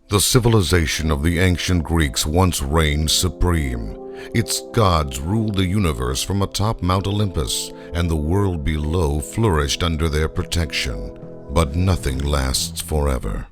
The civilization of the ancient Greeks once reigned supreme. Its gods ruled the universe from atop Mount Olympus, and the world below flourished under their protection. But nothing lasts forever.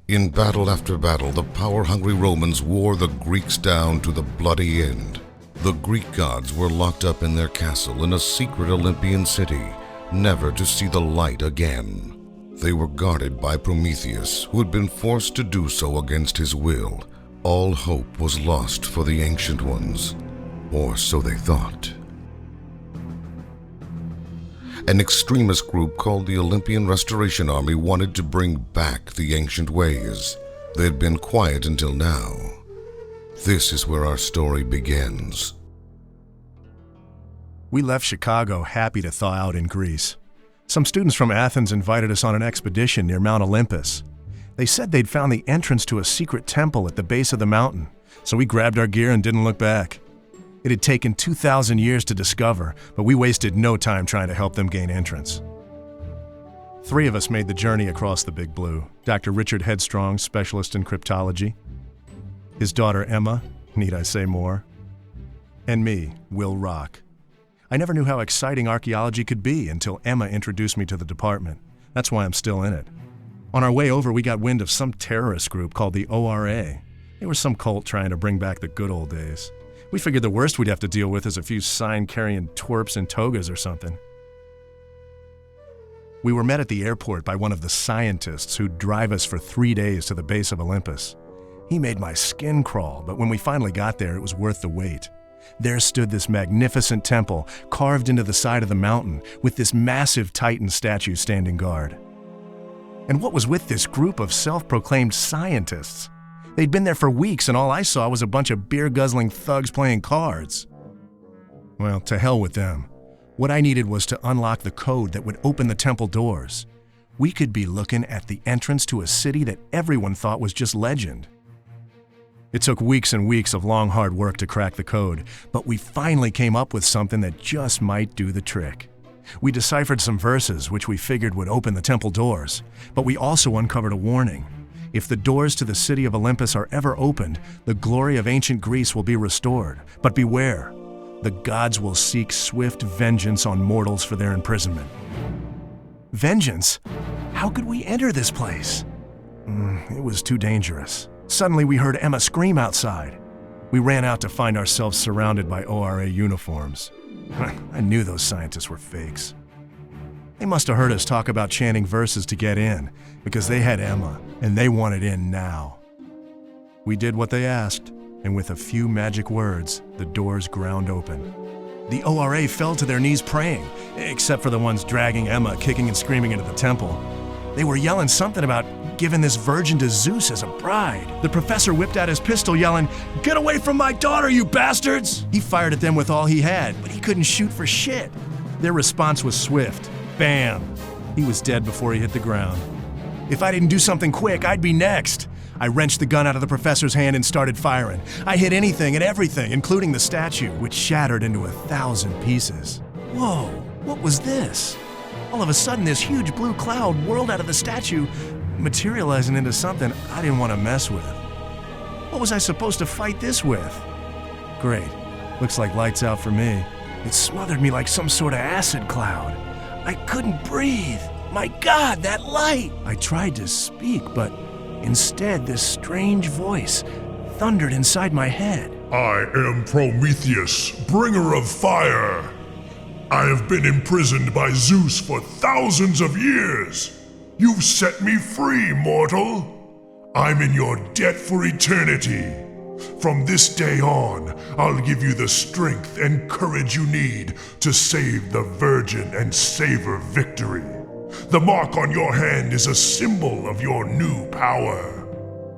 In battle after battle, the power-hungry Romans wore the Greeks down to the bloody end. The Greek gods were locked up in their castle in a secret Olympian city, never to see the light again. They were guarded by Prometheus, who had been forced to do so against his will. All hope was lost for the ancient ones, or so they thought. An extremist group called the Olympian Restoration Army wanted to bring back the ancient ways. They had been quiet until now. This is where our story begins. We left Chicago happy to thaw out in Greece. Some students from Athens invited us on an expedition near Mount Olympus. They said they'd found the entrance to a secret temple at the base of the mountain, so we grabbed our gear and didn't look back. It had taken 2,000 years to discover, but we wasted no time trying to help them gain entrance. 3 of us made the journey across the Big Blue. Dr. Richard Headstrong, specialist in cryptology. His daughter Emma, need I say more? And me, Will Rock. I never knew how exciting archaeology could be until Emma introduced me to the department. That's why I'm still in it. On our way over, we got wind of some terrorist group called the ORA. They were some cult trying to bring back the good old days. We figured the worst we'd have to deal with is a few sign-carrying twerps in togas or something. We were met at the airport by one of the scientists who'd drive us for 3 days to the base of Olympus. He made my skin crawl, but when we finally got there, it was worth the wait. There stood this magnificent temple carved into the side of the mountain with this massive Titan statue standing guard. And what was with this group of self-proclaimed scientists? They'd been there for weeks, and all I saw was a bunch of beer-guzzling thugs playing cards. Well, to hell with them. What I needed was to unlock the code that would open the temple doors. We could be looking at the entrance to a city that everyone thought was just legend. It took weeks and weeks of long, hard work to crack the code, but we finally came up with something that just might do the trick. We deciphered some verses which we figured would open the temple doors, but we also uncovered a warning. If the doors to the city of Olympus are ever opened, the glory of ancient Greece will be restored. But beware, the gods will seek swift vengeance on mortals for their imprisonment. Vengeance? How could we enter this place? It was too dangerous. Suddenly we heard Emma scream outside. We ran out to find ourselves surrounded by ORA uniforms. I knew those scientists were fakes. They must have heard us talk about chanting verses to get in, because they had Emma, and they wanted in now. We did what they asked, and with a few magic words, the doors ground open. The ORA fell to their knees praying, except for the ones dragging Emma, kicking and screaming into the temple. They were yelling something about giving this virgin to Zeus as a bride. The professor whipped out his pistol, yelling, "Get away from my daughter, you bastards!" He fired at them with all he had, but he couldn't shoot for shit. Their response was swift. Bam! He was dead before he hit the ground. If I didn't do something quick, I'd be next. I wrenched the gun out of the professor's hand and started firing. I hit anything and everything, including the statue, which shattered into 1,000 pieces. Whoa, what was this? All of a sudden, this huge blue cloud whirled out of the statue, materializing into something I didn't want to mess with. What was I supposed to fight this with? Great. Looks like lights out for me. It smothered me like some sort of acid cloud. I couldn't breathe. My God, that light! I tried to speak, but instead this strange voice thundered inside my head. I am Prometheus, bringer of fire. I have been imprisoned by Zeus for thousands of years. You've set me free, mortal. I'm in your debt for eternity. From this day on, I'll give you the strength and courage you need to save the virgin and savor victory. The mark on your hand is a symbol of your new power.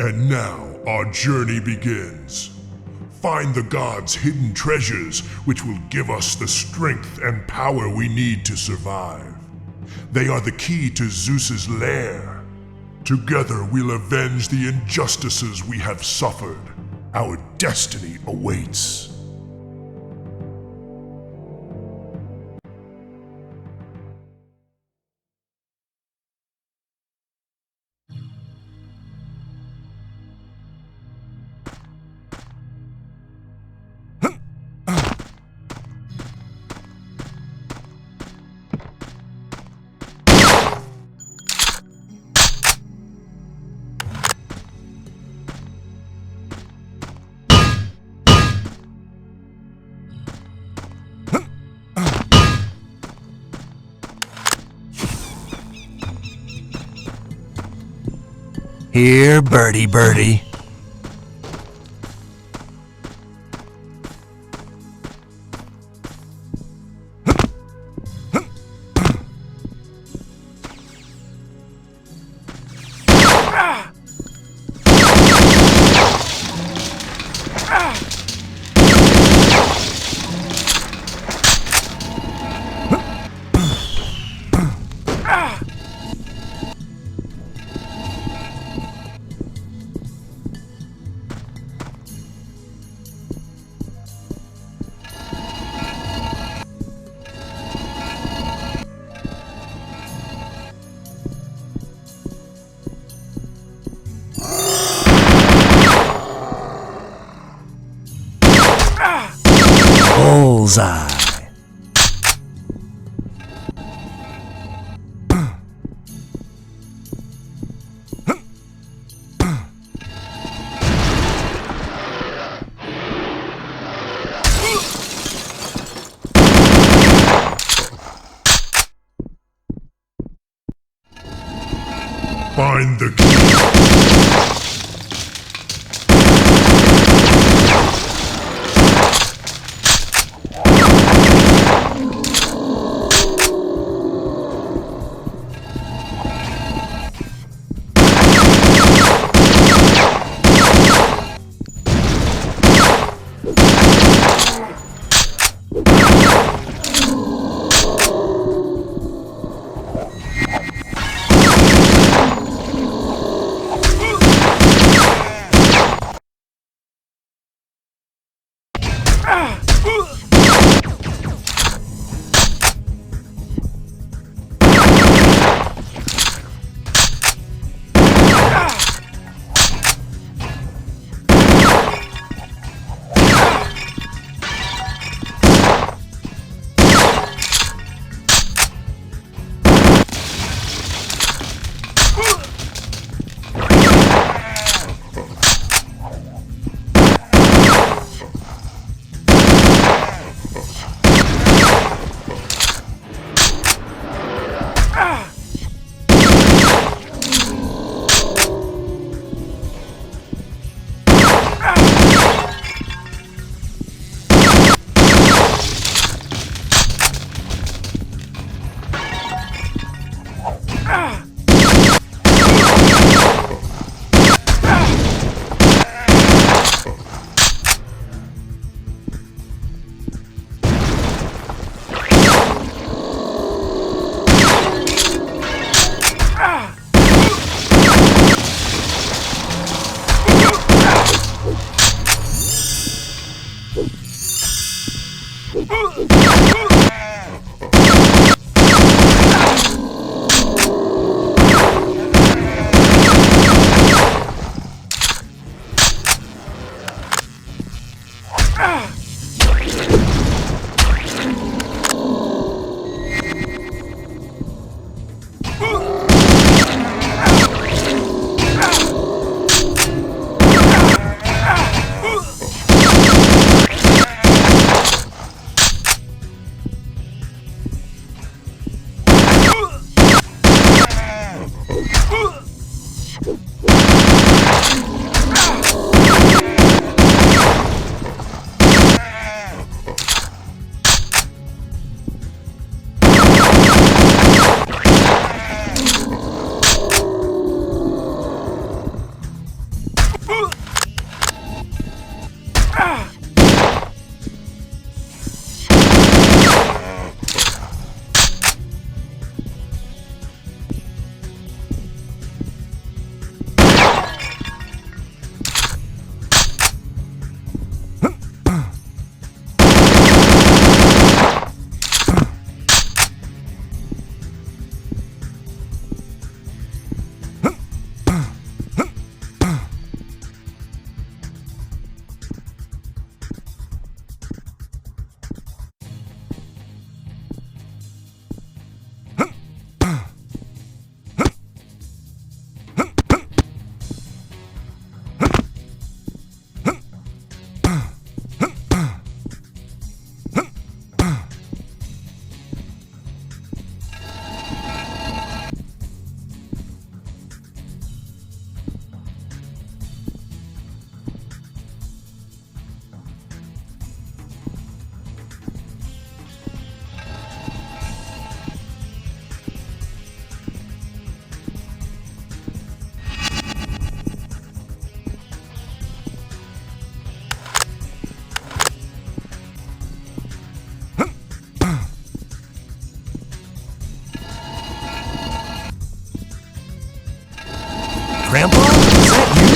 And now our journey begins. Find the gods' hidden treasures, which will give us the strength and power we need to survive. They are the key to Zeus's lair. Together we'll avenge the injustices we have suffered. Our destiny awaits. Here, birdie, birdie. Bullseye. Find the key. Grandpa? Is that you?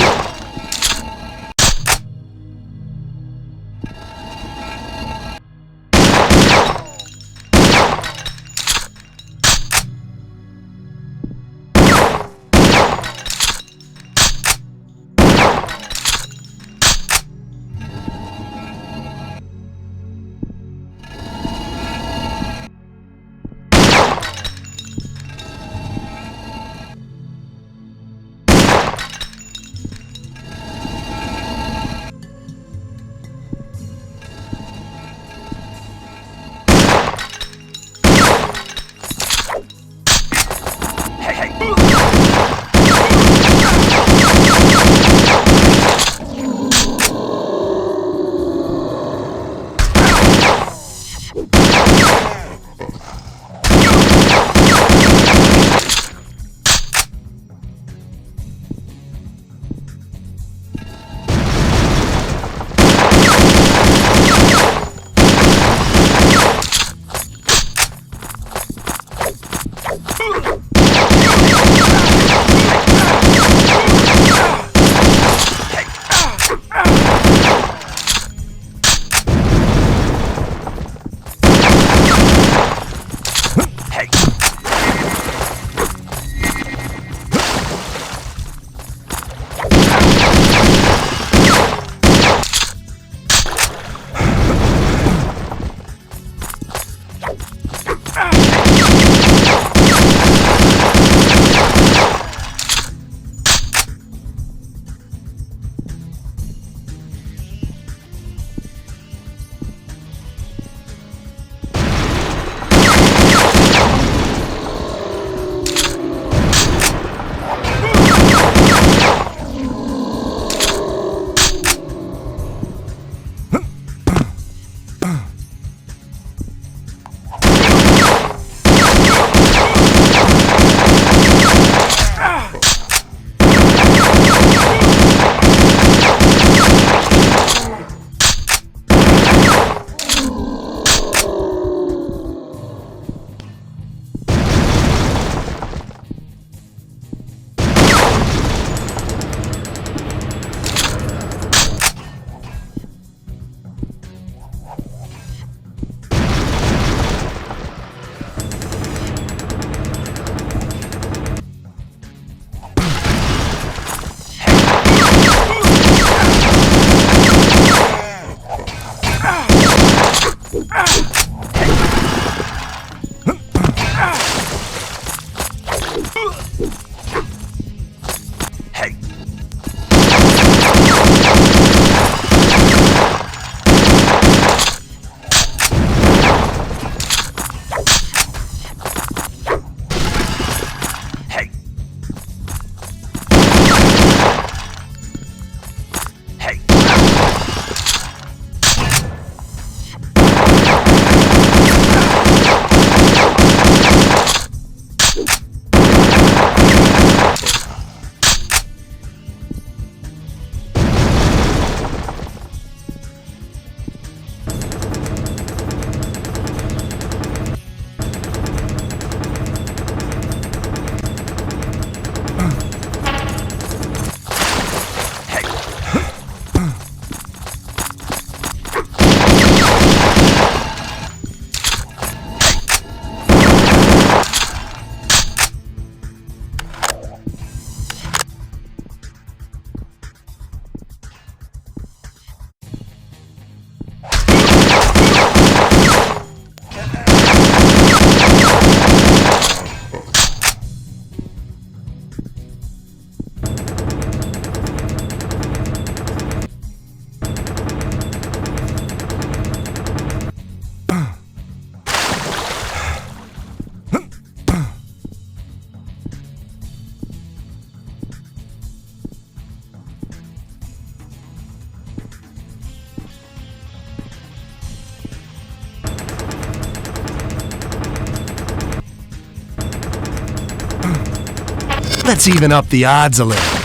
Let's even up the odds a little.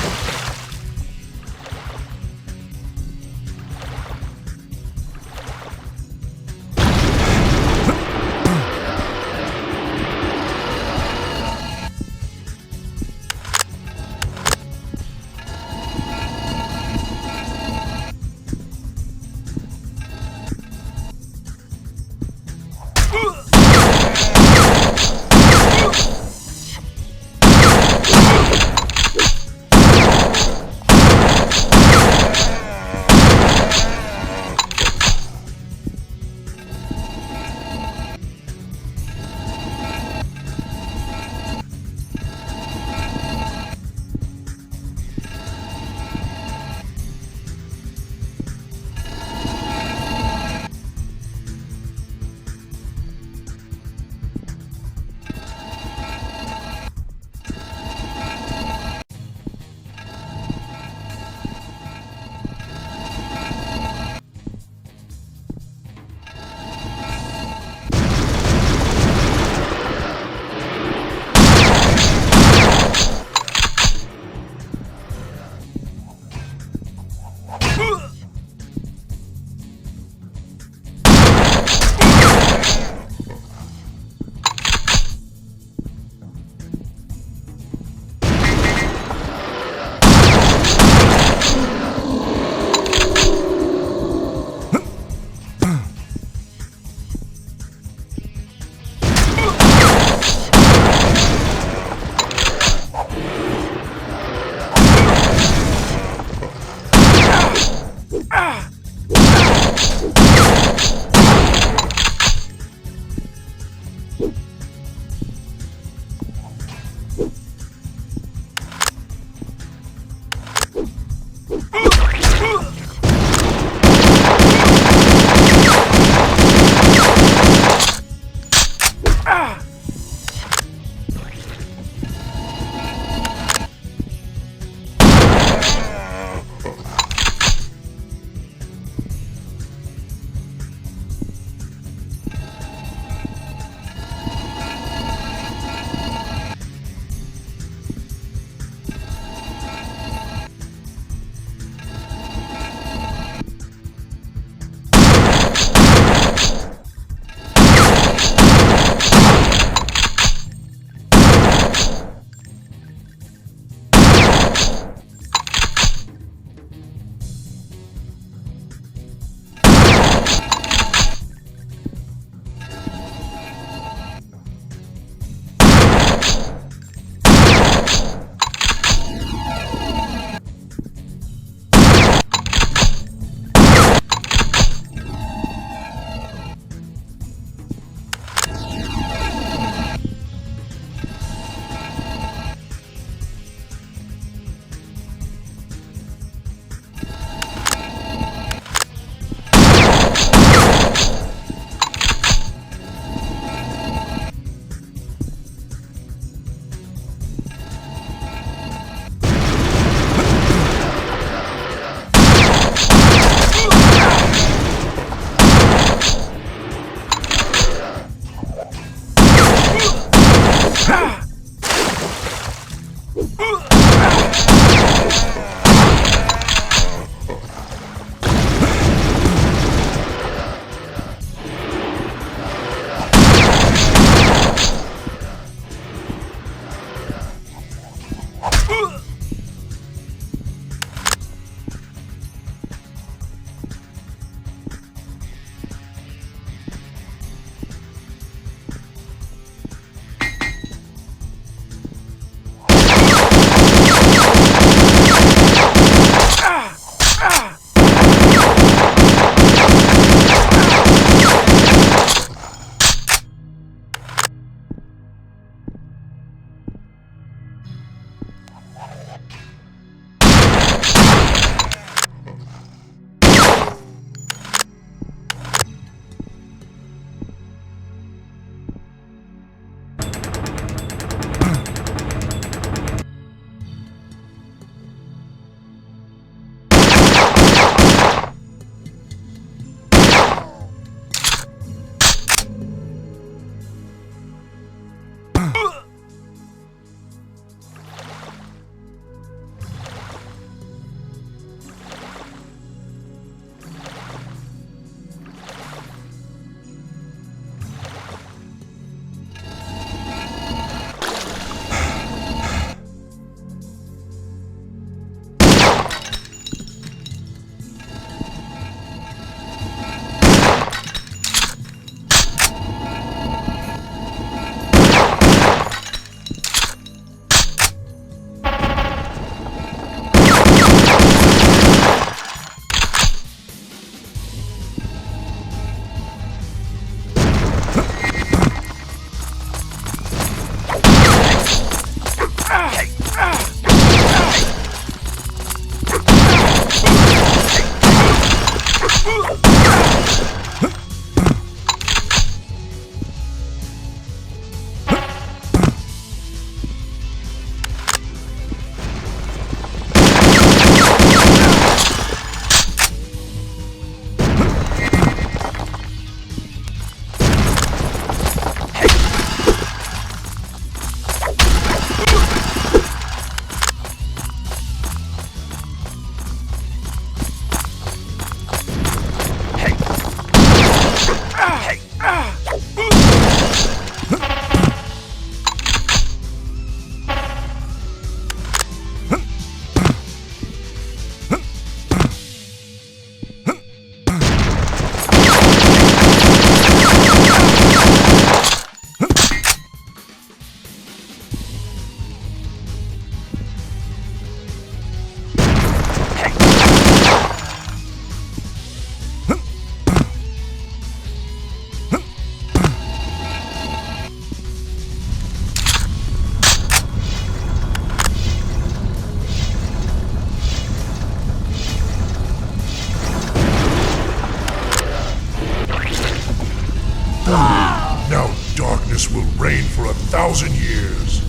Now darkness will reign for 1,000 years.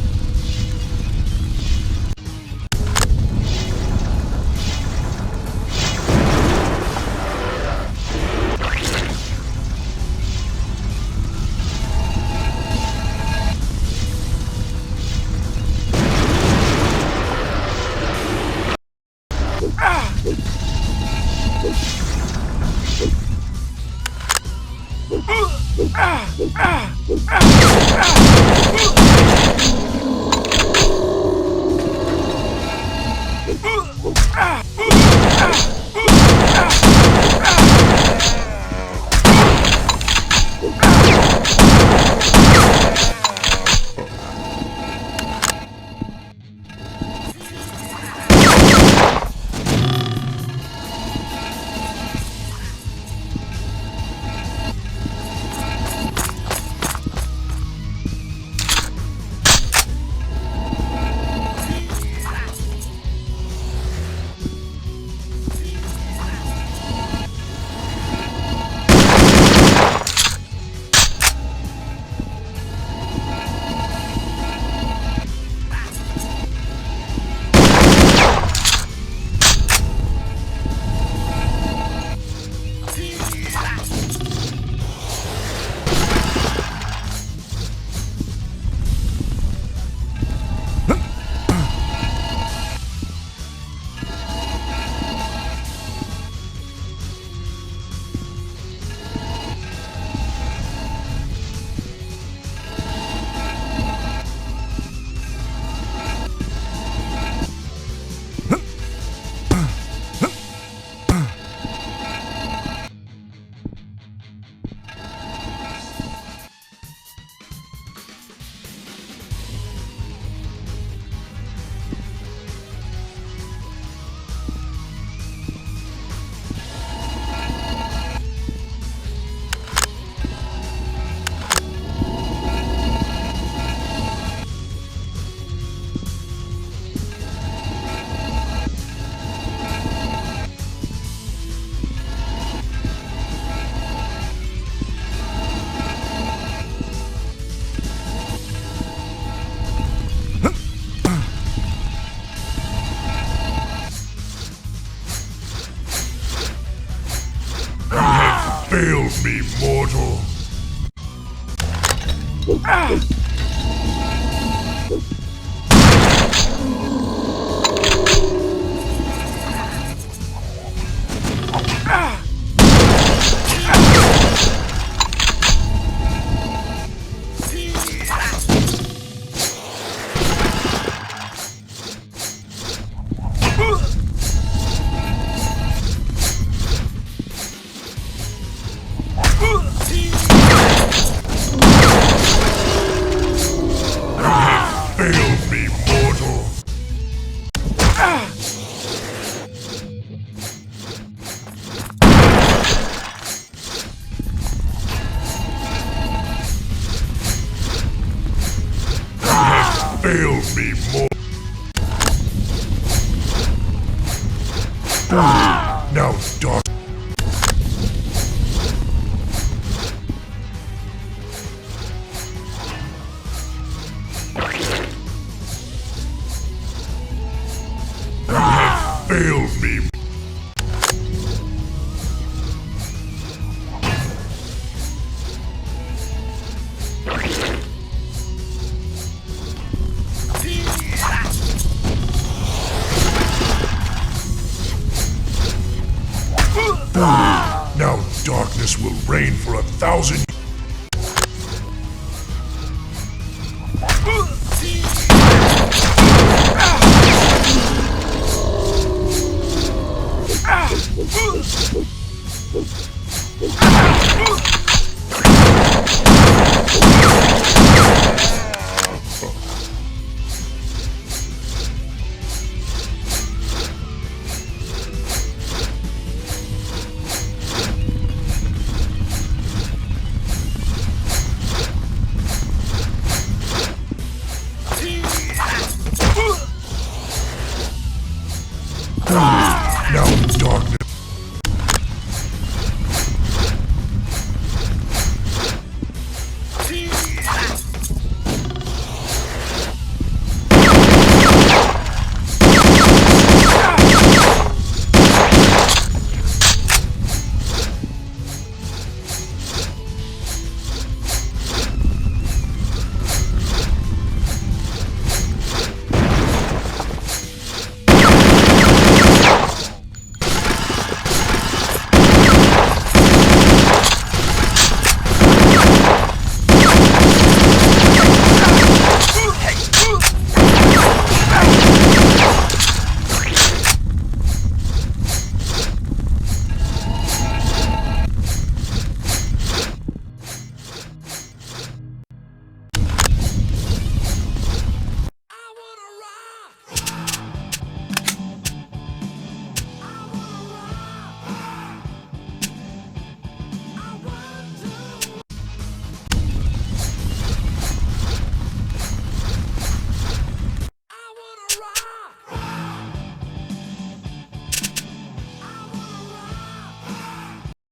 failed me more. Now dark. You have failed me. Now darkness will reign for 1,000 years.